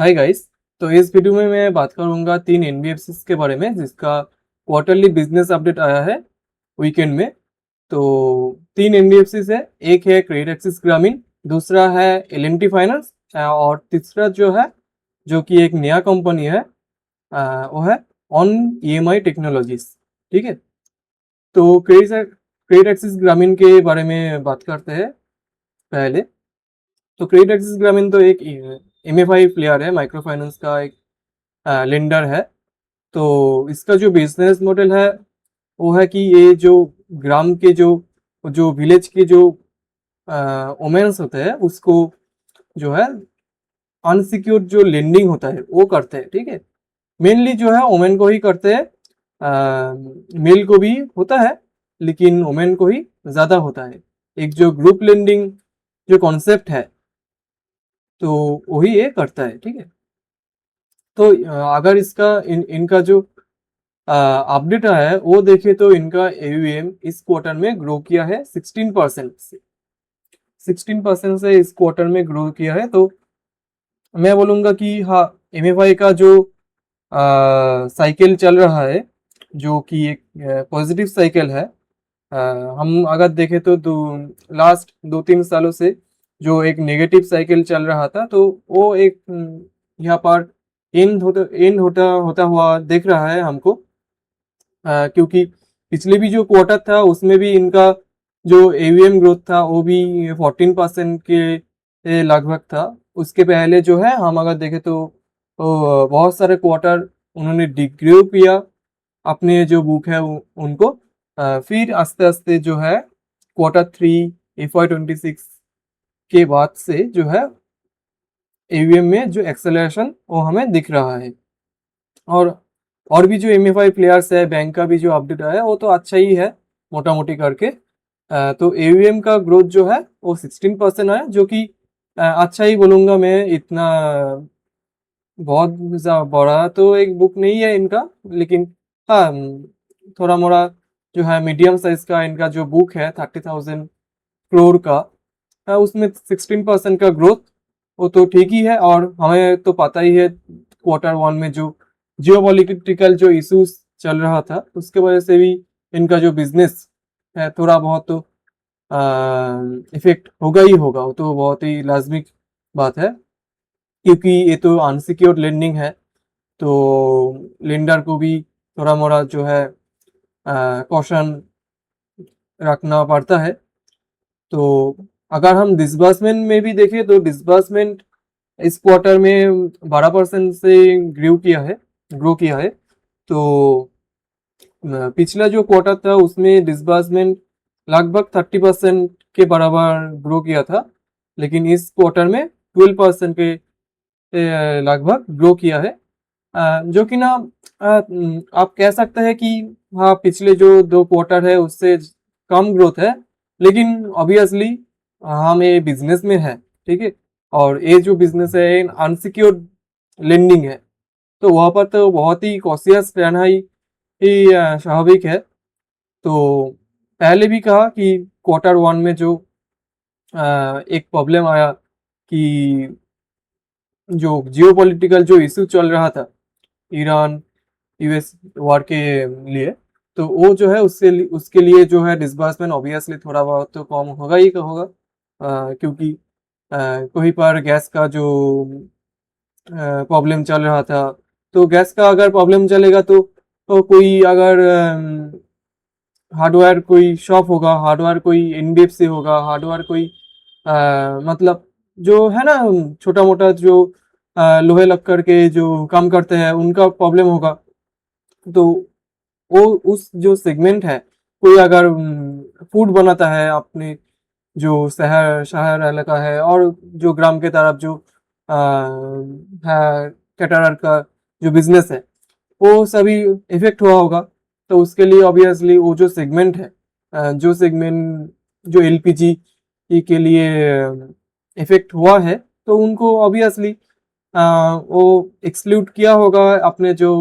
Hi guys. तो इस video में मैं बात करूंगा तीन एनबीएफसी के बारे में जिसका क्वार्टरली बिजनेस अपडेट आया है वीकेंड में। तो तीन एनबीएफसी है, एक है क्रेडिट एक्सिस ग्रामीण, दूसरा है एलएनटी फाइनेंस और तीसरा जो है जो कि एक नया कंपनी है वो है ऑन ईएमआई टेक्नोलॉजीज। ठीक है। तो क्रेडिट एक्सिस ग्रामीण के बारे में बात करते हैं पहले। तो क्रेडिट एक्सिस ग्रामीण तो एक एमएफआई प्लेयर है, माइक्रो फाइनेंस का एक लेंडर है। तो इसका जो बिजनेस मॉडल है वो है कि ये जो ग्राम के जो जो विलेज के जो वोमेन्स होते हैं उसको जो है अनसिक्योर्ड जो लेंडिंग होता है वो करते हैं। ठीक है। मेनली जो है वोमेन को ही करते हैं, मेल को भी होता है लेकिन वोमेन को ही ज़्यादा होता है। एक जो ग्रुप लेंडिंग जो कॉन्सेप्ट है तो वही ये करता है। ठीक है। तो अगर इनका जो अपडेट आया है वो देखे तो इनका एयूएम इस क्वार्टर में ग्रो किया है 16% से। 16% से इस क्वार्टर में ग्रो किया है। तो मैं बोलूँगा कि हाँ, एमएफआई का जो साइकिल चल रहा है जो कि एक पॉजिटिव साइकिल है। हम अगर देखें तो लास्ट 2-3 सालों से जो एक नेगेटिव साइकिल चल रहा था तो वो एक यहाँ पर एंड होता हुआ दिख रहा है हमको। क्योंकि पिछले भी जो क्वार्टर था उसमें भी इनका जो एवीएम ग्रोथ था वो भी 14% के लगभग था। उसके पहले जो है हम अगर देखें तो बहुत सारे क्वार्टर उन्होंने डिग्रो किया अपने जो बुक है उनको। फिर आस्ते आस्ते जो है Q3 FY26 के बाद से जो है एवीएम में जो एक्सेलरेशन वो हमें दिख रहा है। और और भी जो एमएफआई प्लेयर्स है, बैंक का भी जो अपडेट आया है वो तो अच्छा ही है मोटा मोटी करके। तो एवीएम का ग्रोथ जो है वो 16% है जो कि अच्छा ही बोलूँगा मैं। इतना बहुत बड़ा तो एक बुक नहीं है इनका, लेकिन हाँ, थोड़ा मोड़ा जो है मीडियम साइज का इनका जो बुक है 30,000 करोड़ का, उसमें 16% का ग्रोथ वो तो ठीक ही है। और हमें तो पता ही है Q1 में जो जियोपॉलिटिकल जो इश्यूज चल रहा था उसके वजह से भी इनका जो बिजनेस है थोड़ा बहुत तो इफेक्ट होगा ही होगा। वो तो बहुत ही लाजमी बात है क्योंकि ये तो अनसिक्योर्ड लेंडिंग है। तो लेंडर को भी थोड़ा मोड़ा जो है कॉशन रखना पड़ता है। तो अगर हम डिसबर्समेंट में भी देखें तो डिसबर्समेंट इस क्वार्टर में 12% से ग्रो किया है। तो पिछला जो क्वार्टर था उसमें डिसबर्समेंट लगभग 30% के बराबर ग्रो किया था, लेकिन इस क्वार्टर में 12% के लगभग ग्रो किया है। जो कि ना आप कह सकते हैं कि हाँ, पिछले जो 2 क्वार्टर है उससे कम ग्रोथ है, लेकिन ऑब्वियसली हम ये बिजनेस में है। ठीक है। और ये जो बिजनेस है अनसिक्योर्ड लेंडिंग है तो वहाँ पर तो बहुत ही कॉशियस रहना ही स्वाभाविक है। तो पहले भी कहा कि Q1 में जो एक प्रॉब्लम आया कि जो जियोपॉलिटिकल जो इशू चल रहा था ईरान यूएस वॉर के लिए, तो वो जो है उसके लिए जो है डिसबर्समेंट ऑब्वियसली थोड़ा बहुत तो कम होगा ही होगा। क्योंकि कहीं पर गैस का जो प्रॉब्लम चल रहा था, तो गैस का अगर प्रॉब्लम चलेगा तो कोई अगर हार्डवेयर कोई शॉप होगा, हार्डवेयर कोई एनबीएफसी होगा, हार्डवेयर कोई मतलब जो है ना छोटा मोटा जो लोहे लक्कड़ के जो काम करते हैं उनका प्रॉब्लम होगा। तो वो उस जो सेगमेंट है, कोई अगर फूड बनाता है अपने जो शहर शहर इलाका है और जो ग्राम के तरफ जो है कैटरर का जो बिजनेस है वो सभी इफेक्ट हुआ होगा। तो उसके लिए ऑब्वियसली वो जो सेगमेंट है, जो सेगमेंट जो एलपीजी के लिए इफेक्ट हुआ है, तो उनको ऑब्वियसली वो एक्सक्लूड किया होगा अपने जो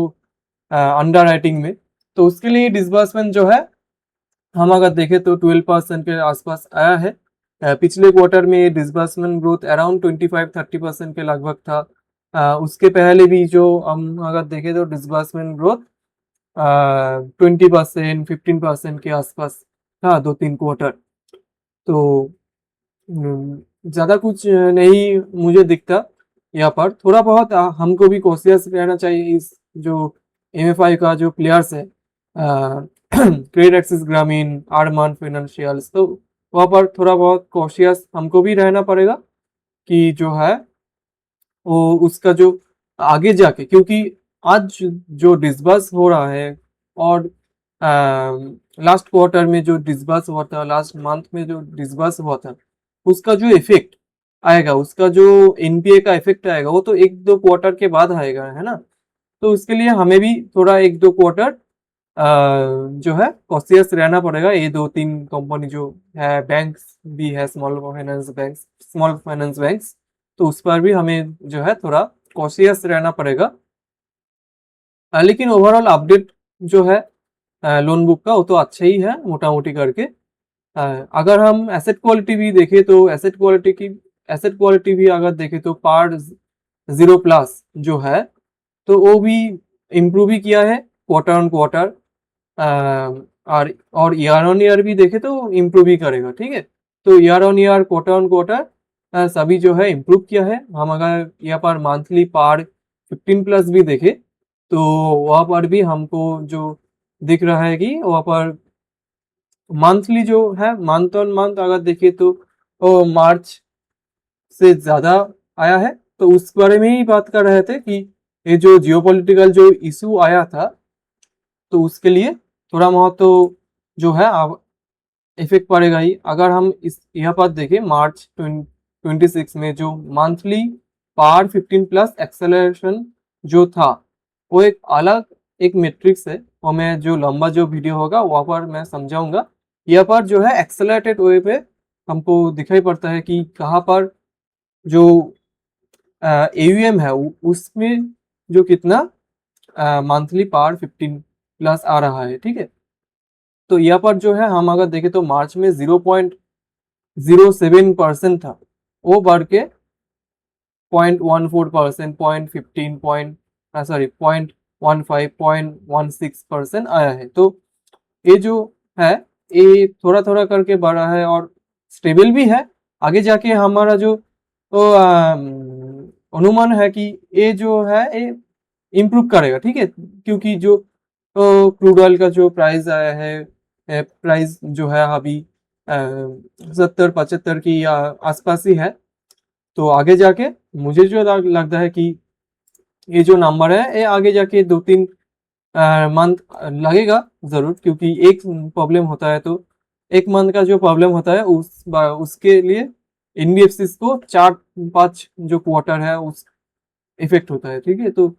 अंडर राइटिंग में। तो उसके लिए डिसबर्समेंट जो है हम अगर देखें तो 12% के आसपास आया है। पिछले क्वार्टर में डिसबर्समेंट ग्रोथ अराउंड 25-30% के लगभग था। उसके पहले भी जो हम अगर देखें तो डिसबर्समेंट ग्रोथ 20% 15% के आसपास था 2-3 क्वार्टर। तो ज़्यादा कुछ नहीं मुझे दिखता यहाँ पर। थोड़ा बहुत हमको भी कॉशियस रहना चाहिए इस जो एमएफआई का जो प्लेयर्स है, क्रेडिट एक्सिस ग्रामीण, आरमान फाइनेंशियल्स, तो वहाँ पर थोड़ा बहुत कॉशियस हमको भी रहना पड़ेगा कि जो है वो उसका जो आगे जाके, क्योंकि आज जो डिसबर्स हो रहा है और लास्ट क्वार्टर में जो डिसबर्स हुआ था, लास्ट मंथ में जो डिसबर्स हुआ था, उसका जो इफेक्ट आएगा, उसका जो एनपीए का इफेक्ट आएगा, वो तो 1-2 क्वार्टर के बाद आएगा, है ना। तो उसके लिए हमें भी थोड़ा 1-2 क्वार्टर जो है कॉशियस रहना पड़ेगा। ये 2-3 कंपनी जो है, बैंक्स भी है, स्मॉल फाइनेंस बैंक्स, तो उस पर भी हमें जो है थोड़ा कॉशियस रहना पड़ेगा। लेकिन ओवरऑल अपडेट जो है लोन बुक का, वो तो अच्छा ही है मोटा मोटी करके। अगर हम एसेट क्वालिटी भी देखें तो एसेट क्वालिटी भी अगर देखें तो पार 0+ जो है, तो वो भी इम्प्रूव ही किया है क्वार्टर ऑन क्वार्टर। और ईयर ऑन ईयर भी देखे तो इम्प्रूव ही करेगा, ठीक है। तो year on year, quarter on quarter सभी जो है इम्प्रूव किया है। हम अगर यहाँ पर मंथली पार 15+ भी देखे तो वहाँ पर भी हमको जो दिख रहा है कि वहाँ पर मंथली जो है, मंथ ऑन मंथ अगर देखे तो मार्च से ज्यादा आया है। तो उस बारे में ही बात कर रहे थे कि ये जो जियोपॉलिटिकल जो इशू आया था, तो उसके लिए थोड़ा बहुत तो जो है इफेक्ट पड़ेगा ही। अगर हम इस यहाँ पर देखें मार्च 26 में जो मंथली पार 15+ एक्सेलरेशन जो था, वो एक अलग एक मेट्रिक्स है, और मैं जो लंबा जो वीडियो होगा वहाँ पर मैं समझाऊंगा। यहाँ पर जो है एक्सेलरेटेड वे पे हमको दिखाई पड़ता है कि कहाँ पर जो एयूएम है उसमें जो कितना मंथली पार 15+ आ रहा है, ठीक है। तो यहाँ पर जो है हम अगर देखें तो मार्च में 0.07% था, वो बढ़ के 0.14%, 0.15, सॉरी 0.15, 0.16% आया है। तो ये जो है, ये थोड़ा थोड़ा करके बढ़ा है और स्टेबल भी है। आगे जाके हमारा जो तो अनुमान है कि ये जो है ये इम्प्रूव करेगा, ठीक है। क्योंकि जो क्रूड ऑयल का जो प्राइस आया है, प्राइस जो है अभी 70-75 की आसपास ही है। तो आगे जाके मुझे जो लगता है कि ये जो नंबर है ये आगे जाके 2-3 मंथ लगेगा जरूर, क्योंकि एक प्रॉब्लम होता है तो एक मंथ का जो प्रॉब्लम होता है उसके लिए एनबीएफसी को 4-5 जो क्वार्टर है उस इफेक्ट होता है, ठीक है। तो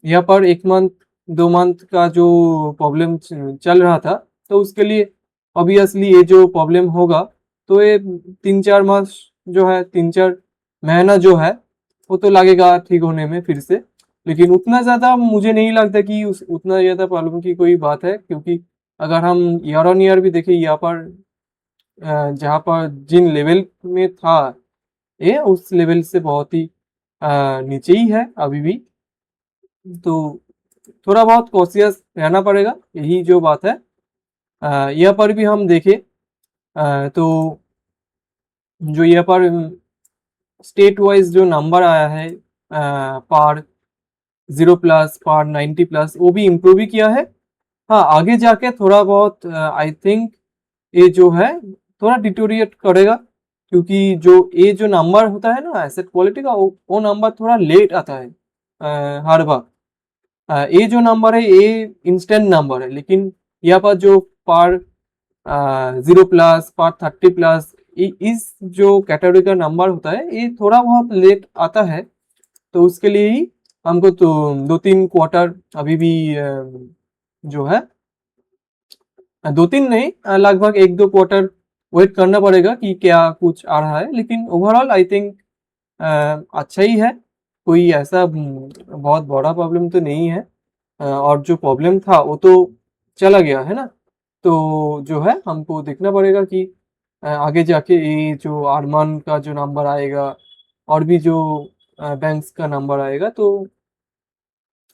यहाँ पर 1 मंथ 2 मंथ का जो प्रॉब्लम चल रहा था, तो उसके लिए ऑब्वियसली ये जो प्रॉब्लम होगा, तो ये 3-4 मास जो है, 3-4 महीना जो है, वो तो लगेगा ठीक होने में फिर से। लेकिन उतना ज़्यादा मुझे नहीं लगता कि उतना ज़्यादा प्रॉब्लम की कोई बात है, क्योंकि अगर हम ईयर ऑन ईयर भी देखें यहाँ पर जहाँ पर जिन लेवल में था ये, उस लेवल से बहुत ही नीचे ही है अभी भी। तो थोड़ा बहुत कॉशियस रहना पड़ेगा, यही जो बात है। यहाँ पर भी हम देखें तो जो यहाँ पर स्टेट वाइज जो नंबर आया है पार 0+, पार 90+, वो भी इम्प्रूव ही किया है। हाँ, आगे जाके थोड़ा बहुत आई थिंक ये जो है थोड़ा डिटोरिएट करेगा, क्योंकि जो ये जो नंबर होता है ना एसेट क्वालिटी का, वो नंबर थोड़ा लेट आता है हर बार। ये जो नंबर है ये इंस्टेंट नंबर है, लेकिन यहाँ पर जो पार 0+, पार 30+, इस जो कैटेगरी का नंबर होता है ये थोड़ा बहुत लेट आता है। तो उसके लिए ही हमको तो 2-3 क्वार्टर अभी भी जो है 2-3 नहीं, लगभग 1-2 क्वार्टर वेट करना पड़ेगा कि क्या कुछ आ रहा है। लेकिन ओवरऑल आई थिंक अच्छा ही है, कोई ऐसा बहुत बड़ा प्रॉब्लम तो नहीं है। और जो प्रॉब्लम था वो तो चला गया है ना। तो जो है हमको देखना पड़ेगा कि आगे जाके ये जो आरमान का जो नंबर आएगा, और भी जो बैंक्स का नंबर आएगा, तो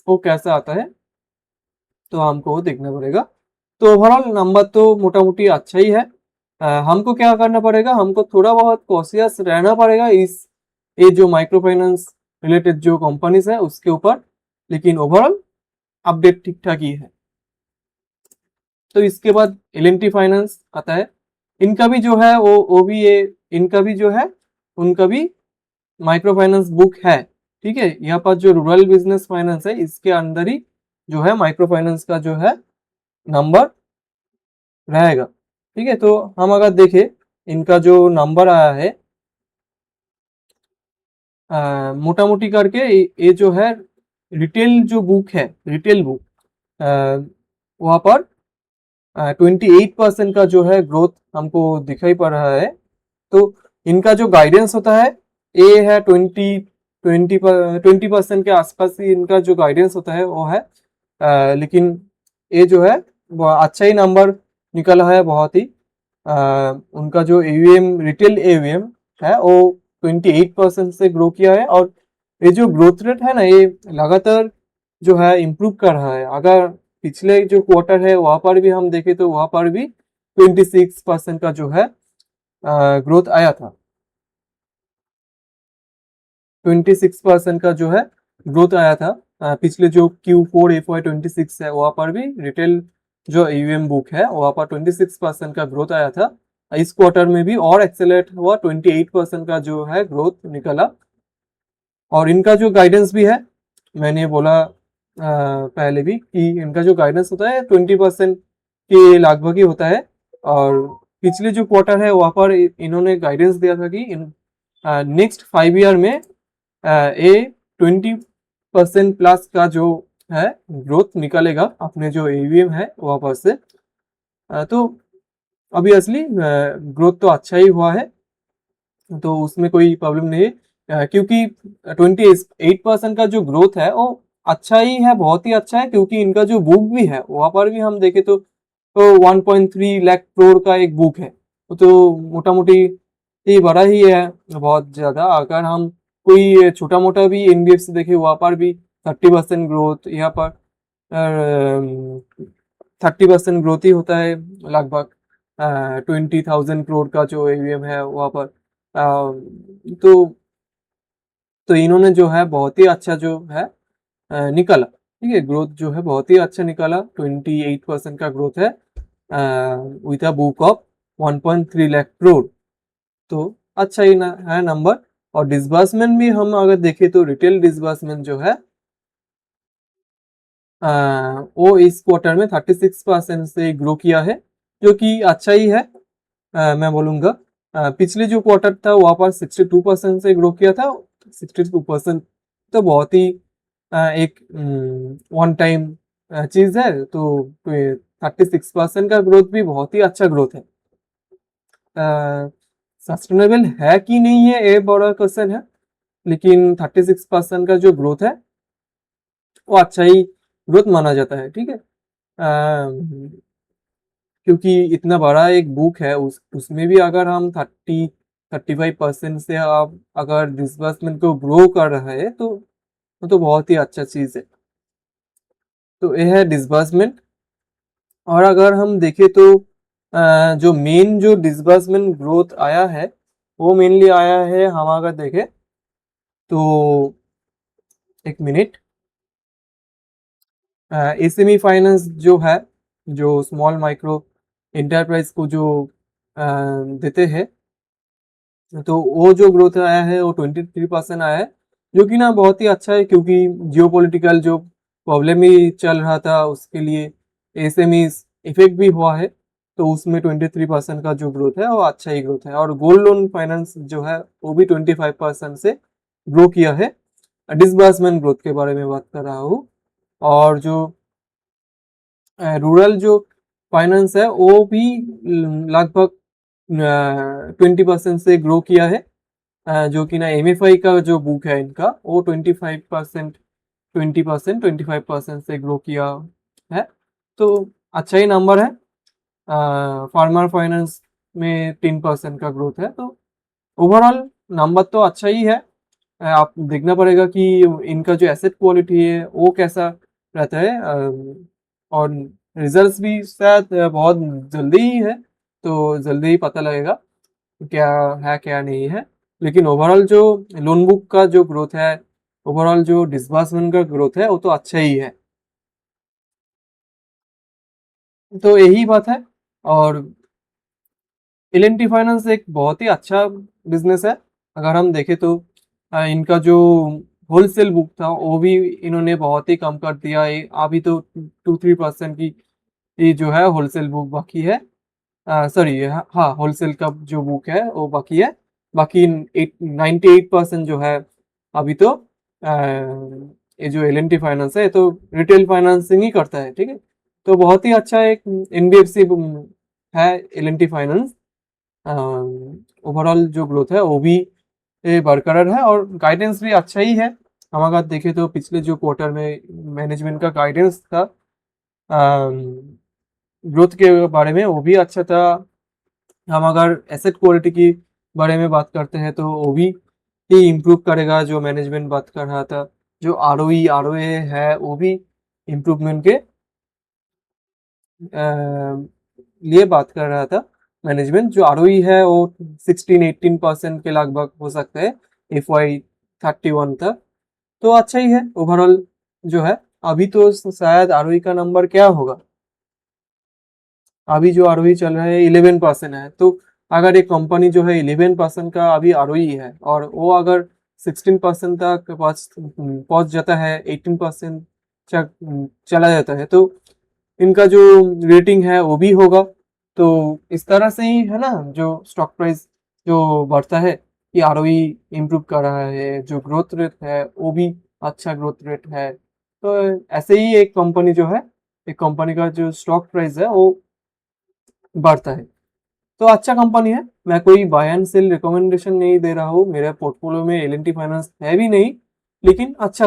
वो कैसा आता है तो हमको वो देखना पड़ेगा। तो ओवरऑल नंबर तो मोटा मोटी अच्छा ही है। हमको क्या करना पड़ेगा, हमको थोड़ा बहुत कॉशियस रहना पड़ेगा इस ये जो माइक्रो फाइनेंस रिलेटेड जो कंपनीज है उसके ऊपर, लेकिन ओवरऑल अपडेट ठीक ठाक ही है। तो इसके बाद एल फाइनेंस आता है। इनका भी जो है वो भी ये इनका भी जो है उनका भी माइक्रो फाइनेंस बुक है। ठीक है, यहाँ पर जो रूरल बिजनेस फाइनेंस है इसके अंदर ही जो है माइक्रो फाइनेंस का जो है नंबर रहेगा। ठीक है, तो हम अगर देखें इनका जो नंबर आया है मोटा मोटी करके ये जो है रिटेल जो बुक है, रिटेल बुक वहाँ पर 28% का जो है ग्रोथ हमको दिखाई पड़ रहा है। तो इनका जो गाइडेंस होता है ये है 20% के आसपास ही इनका जो गाइडेंस होता है वो है। लेकिन ये जो है वो अच्छा ही नंबर निकला है बहुत ही। उनका जो एवीएम रिटेल एवीएम है वो 28% से ग्रो किया है, और ये जो ग्रोथ रेट है ना ये लगातार जो है इम्प्रूव कर रहा है। अगर पिछले जो क्वार्टर है वहां पर भी हम देखें तो वहां पर भी 26% का जो है ग्रोथ आया था। 26% का जो है ग्रोथ आया था पिछले जो Q4 FY26 है वहां पर भी रिटेल जो ईवीएम बुक है वहां पर 26% का ग्रोथ आया था। इस क्वार्टर में भी और एक्सेलरेट हुआ, 28% का जो है ग्रोथ निकला। और इनका जो गाइडेंस भी है, मैंने बोला पहले भी कि इनका जो गाइडेंस होता है 20% के लगभग ही होता है। और पिछले जो क्वार्टर है वहां पर इन्होंने गाइडेंस दिया था कि नेक्स्ट 5 ईयर में ये 20% प्लस का जो है ग्रोथ निकलेगा अपने जो एवीएम है वहां पर से। तो ऑब्वियसली ग्रोथ तो अच्छा ही हुआ है, तो उसमें कोई प्रॉब्लम नहीं है। क्योंकि 28% का जो ग्रोथ है वो अच्छा ही है, बहुत ही अच्छा है, क्योंकि इनका जो बुक भी है वहां पर भी हम देखें तो 1.3 लाख करोड़ का एक बुक है। वो तो मोटा मोटी ये बड़ा ही है बहुत ज्यादा। अगर हम कोई छोटा मोटा भी एनबीएफसी देखे वहां पर भी 30% ग्रोथ, यहाँ पर 30% ग्रोथ ही होता है लगभग 20,000 करोड़ का जो एवीएम है वहां पर। तो इन्होंने जो है बहुत ही अच्छा जो है निकाला। ठीक है, ग्रोथ जो है बहुत ही अच्छा निकाला, 28% का ग्रोथ है with a book of 1.3 lakh crore. तो अच्छा ही ना है नंबर। और डिसबर्समेंट भी हम अगर देखें तो रिटेल डिसबर्समेंट जो है वो इस क्वार्टर में 36% से ग्रो किया है, जो कि अच्छा ही है। मैं बोलूँगा पिछले जो क्वार्टर था वहाँ पर 62% से ग्रो किया था। 62% तो बहुत ही एक वन टाइम चीज़ है। तो 36% का ग्रोथ भी बहुत ही अच्छा ग्रोथ है। सस्टेनेबल है कि नहीं है ये बड़ा क्वेश्चन है, लेकिन 36% का जो ग्रोथ है वो अच्छा ही ग्रोथ माना जाता है। ठीक है, क्योंकि इतना बड़ा एक बुक है उसमें भी अगर हम 35% से आप अगर डिसबर्समेंट को ग्रो कर रहे हैं तो वो तो बहुत ही अच्छा चीज़ है। तो ये है डिसबर्समेंट। और अगर हम देखें तो जो मेन जो डिसबर्समेंट ग्रोथ आया है वो मेनली आया है, हम अगर देखें तो एक मिनट, एसएमई फाइनेंस जो है, जो स्मॉल माइक्रो एंटरप्राइज को जो देते हैं, तो वो जो ग्रोथ आया है वो 23% आया है, जो कि ना बहुत ही अच्छा है, क्योंकि जियोपॉलिटिकल जो प्रॉब्लम ही चल रहा था उसके लिए एसएमई इफेक्ट भी हुआ है। तो उसमें 23% का जो ग्रोथ है वो अच्छा ही ग्रोथ है। और गोल्ड लोन फाइनेंस जो है वो भी 25% से ग्रो किया है। डिसबर्समेंट ग्रोथ के बारे में बात कर रहा हूँ। और जो रूरल जो फाइनेंस है वो भी लगभग 20% से ग्रो किया है। जो कि ना एमएफआई का जो बुक है इनका वो 25%, 20%, 25% से ग्रो किया है। तो अच्छा ही नंबर है। फार्मर फाइनेंस में 3% का ग्रोथ है। तो ओवरऑल नंबर तो अच्छा ही है। आप देखना पड़ेगा कि इनका जो एसेट क्वालिटी है वो कैसा रहता है, और रिजल्ट्स भी शायद बहुत जल्दी ही है, तो जल्दी ही पता लगेगा क्या है क्या नहीं है। लेकिन ओवरऑल जो लोन बुक का जो ग्रोथ है, ओवरऑल जो डिसबर्समेंट का ग्रोथ है वो तो अच्छा ही है। तो यही बात है। और एल फाइनेंस एक बहुत ही अच्छा बिजनेस है। अगर हम देखें तो इनका जो होलसेल बुक था वो भी इन्होंने बहुत ही कम कर दिया है। अभी तो 2-3% की ये जो है होलसेल बुक बाकी है। सॉरी, हाँ, होलसेल का जो बुक है वो बाकी है। बाकी 98% जो है अभी तो ये जो एल फाइनेंस है, ये तो रिटेल फाइनेंसिंग ही करता है, ठीक है। तो बहुत ही अच्छा एक एनबीएफसी है एल फाइनेंस। ओवरऑल जो ग्रोथ है वो भी बरकरार है, और गाइडेंस भी अच्छा ही है। हम अगर देखें तो पिछले जो क्वार्टर में मैनेजमेंट का गाइडेंस था ग्रोथ के बारे में, वो भी अच्छा था। हम अगर एसेट क्वालिटी की बारे में बात करते हैं तो वो भी इम्प्रूव करेगा, जो मैनेजमेंट बात कर रहा था। जो आरओए है वो भी इम्प्रूवमेंट के लिए बात कर रहा था मैनेजमेंट। जो आरओई है वो 16-18% के लगभग हो सकता है FY 31 तक। तो अच्छा ही है ओवरऑल जो है। अभी तो शायद आरओई का नंबर क्या होगा, अभी जो आरओई चल रहा है 11% है। तो अगर एक कंपनी जो है 11% का अभी आरओई है, और वो अगर 16% तक पहुंच जाता है, 18% चला जाता है, तो इनका जो रेटिंग है वो भी होगा। तो इस तरह से ही है ना, जो स्टॉक प्राइस जो बढ़ता है कि आरओई इम्प्रूव कर रहा है, जो ग्रोथ रेट है वो भी अच्छा ग्रोथ रेट है। तो ऐसे ही एक कंपनी जो है, एक कंपनी का जो स्टॉक प्राइस है वो बढ़ता है। तो अच्छा कंपनी है। मैं कोई बाय एंड सेल रिकमेंडेशन नहीं दे रहा हूँ, मेरे पोर्टफोलियो में एल फाइनेंस है भी नहीं, लेकिन अच्छा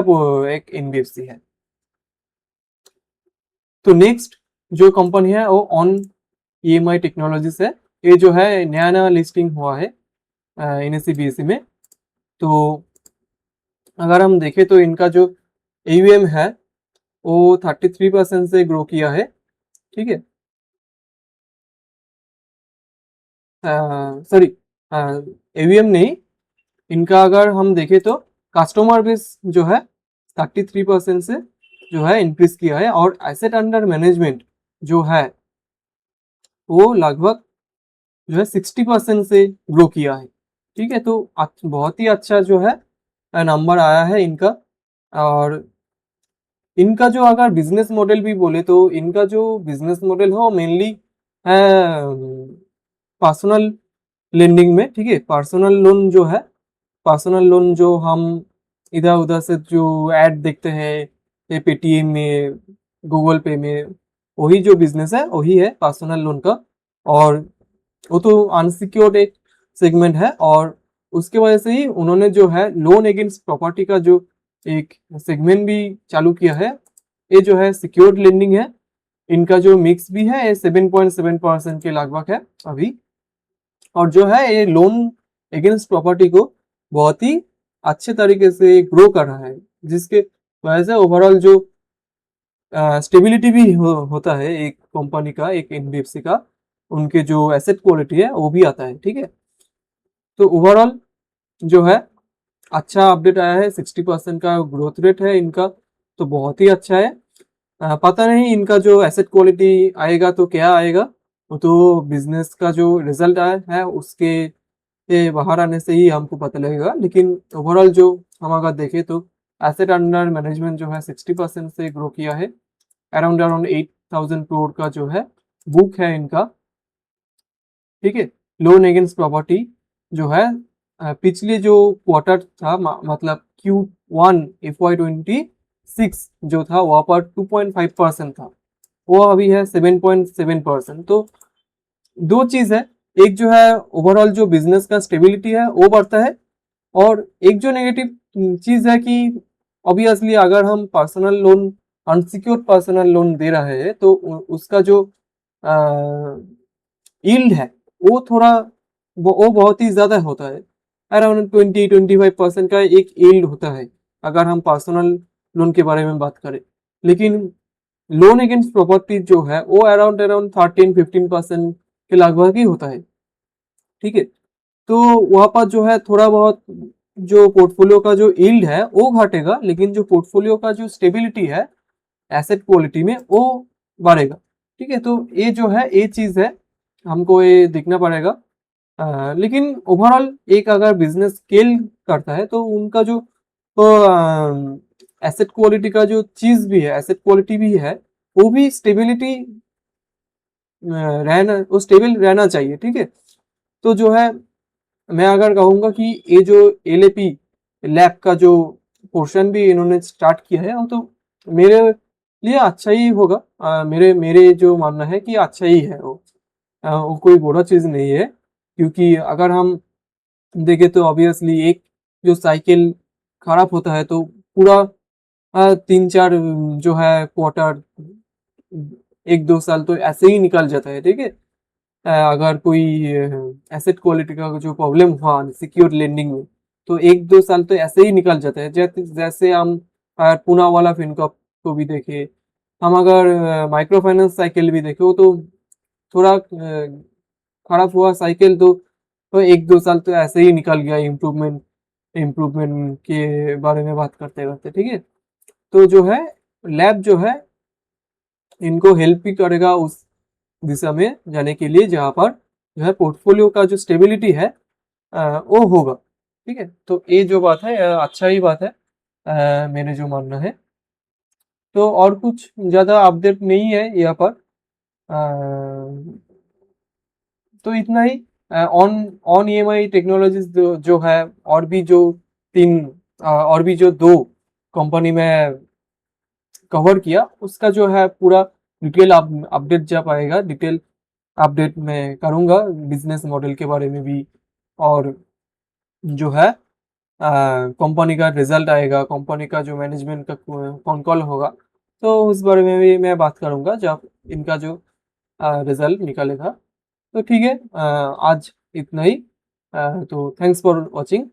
एक एनबीएफसी है। तो नेक्स्ट जो कंपनी है वो ऑन ईएमआई टेक्नोलॉजीज है। ये जो है नया नया लिस्टिंग हुआ है एनएससी बीएससी में। तो अगर हम देखें तो इनका जो एयूएम है वो 33% से ग्रो किया है, ठीक है। सॉरी, एवीएम नहीं, इनका अगर हम देखें तो कस्टमर बेस जो है 33% से जो है इंक्रीज किया है, और एसेट अंडर मैनेजमेंट जो है वो लगभग जो है 60% से ग्रो किया है, ठीक है। तो बहुत ही अच्छा जो है नंबर आया है इनका। और इनका जो अगर बिजनेस मॉडल भी बोले तो इनका जो बिजनेस मॉडल है वो मेनली है पर्सनल लेंडिंग में, ठीक है। पर्सनल लोन जो है, पर्सनल लोन जो हम इधर उधर से जो ऐड देखते हैं ये पेटीएम में, गूगल पे में, वही जो बिजनेस है वही है पर्सनल लोन का। और वो तो अनसिक्योर्ड एक सेगमेंट है, और उसके वजह से ही उन्होंने जो है लोन अगेंस्ट प्रॉपर्टी का जो एक सेगमेंट भी चालू किया है। ये जो है सिक्योर्ड लेंडिंग है। इनका जो मिक्स भी है ये 7.7% के लगभग है अभी। और जो है ये लोन अगेंस्ट प्रॉपर्टी को बहुत ही अच्छे तरीके से ग्रो कर रहा है, जिसके वजह से ओवरऑल जो स्टेबिलिटी भी होता है एक कंपनी का, एक एनबीएफसी का, उनके जो एसेट क्वालिटी है वो भी आता है, ठीक है। तो ओवरऑल जो है अच्छा अपडेट आया है, 60% का ग्रोथ रेट है इनका। तो बहुत ही अच्छा है। पता नहीं इनका जो एसेट क्वालिटी आएगा तो क्या आएगा, वो तो बिजनेस का जो रिजल्ट आया है उसके बाहर आने से ही हमको पता लगेगा। लेकिन ओवरऑल जो हम अगर देखें तो एसेट अंडर मैनेजमेंट जो है 60% से ग्रो किया है। अराउंड अराउंड 8,000 करोड़ का जो है बुक है इनका, ठीक है। लोन अगेंस्ट प्रॉपर्टी जो है पिछले जो क्वार्टर था, मतलब Q1 FY 26 जो था वहां पर 2.5% था, वो अभी है 7.7%। तो दो चीज है, एक जो है ओवरऑल जो बिजनेस का स्टेबिलिटी है वो बढ़ता है, और एक जो नेगेटिव चीज है कि ऑब्वियसली अगर हम personal loan, unsecured personal loan दे रहे हैं तो उसका जो यील्ड है वो थोड़ा वो बहुत ही ज्यादा होता है। अराउंड 20-25% का एक यील्ड होता है अगर हम पर्सनल लोन के बारे में बात करें। लेकिन लोन अगेंस्ट प्रॉपर्टी जो है वो अराउंड अराउंड 13-15% के लगभग ही होता है। ठीक है, तो वहां पर जो है थोड़ा बहुत जो पोर्टफोलियो का जो यील्ड है वो घटेगा, लेकिन जो पोर्टफोलियो का जो स्टेबिलिटी है एसेट क्वालिटी में वो बढ़ेगा। ठीक है, तो ये जो है ये चीज है, हमको ये देखना पड़ेगा। लेकिन ओवरऑल एक अगर बिजनेस स्केल करता है तो उनका जो एसेट क्वालिटी का जो चीज भी है, एसेट क्वालिटी भी है, वो भी स्टेबिलिटी रहना, वो स्टेबल रहना चाहिए। ठीक है, तो जो है मैं अगर कहूँगा कि ये जो एलएपी लैब का जो पोर्शन भी इन्होंने स्टार्ट किया है वो तो मेरे लिए अच्छा ही होगा। मेरे मेरे जो मानना है कि अच्छा ही है वो कोई बुरा चीज़ नहीं है। क्योंकि अगर हम देखें तो ऑब्वियसली एक जो साइकिल खराब होता है तो पूरा 3-4 जो है क्वार्टर, 1-2 साल तो ऐसे ही निकल जाता है। ठीक है, अगर कोई एसेट क्वालिटी का जो प्रॉब्लम हुआ सिक्योर लेंडिंग में तो 1-2 साल तो ऐसे ही निकल जाता है। जैसे जैसे हम पूना वाला फिनकॉप को भी देखे, हम अगर माइक्रो फाइनेंस साइकिल भी देखे, वो तो थोड़ा खराब हुआ साइकिल तो 1-2 साल तो ऐसे ही निकल गया इम्प्रूवमेंट इम्प्रूवमेंट के बारे में बात करते करते। ठीक है, तो जो है लैब जो है इनको हेल्प भी करेगा उस दिशा में जाने के लिए जहाँ पर जो है पोर्टफोलियो का जो स्टेबिलिटी है वो होगा। ठीक है, तो ये जो बात है अच्छा ही बात है, मेरे जो मानना है। तो और कुछ ज़्यादा अपडेट नहीं है यहाँ पर। तो इतना ही। ऑन ऑन ईएमआई टेक्नोलॉजीज जो है, और भी जो तीन और भी जो दो कंपनी में कवर किया उसका जो है पूरा डिटेल अपडेट जब आएगा, डिटेल अपडेट मैं करूंगा बिजनेस मॉडल के बारे में भी। और जो है कंपनी का रिजल्ट आएगा, कंपनी का जो मैनेजमेंट का कौन कॉल होगा, तो उस बारे में भी मैं बात करूंगा जब इनका जो रिजल्ट निकलेगा। तो ठीक है, आज इतना ही। तो थैंक्स फॉर वॉचिंग।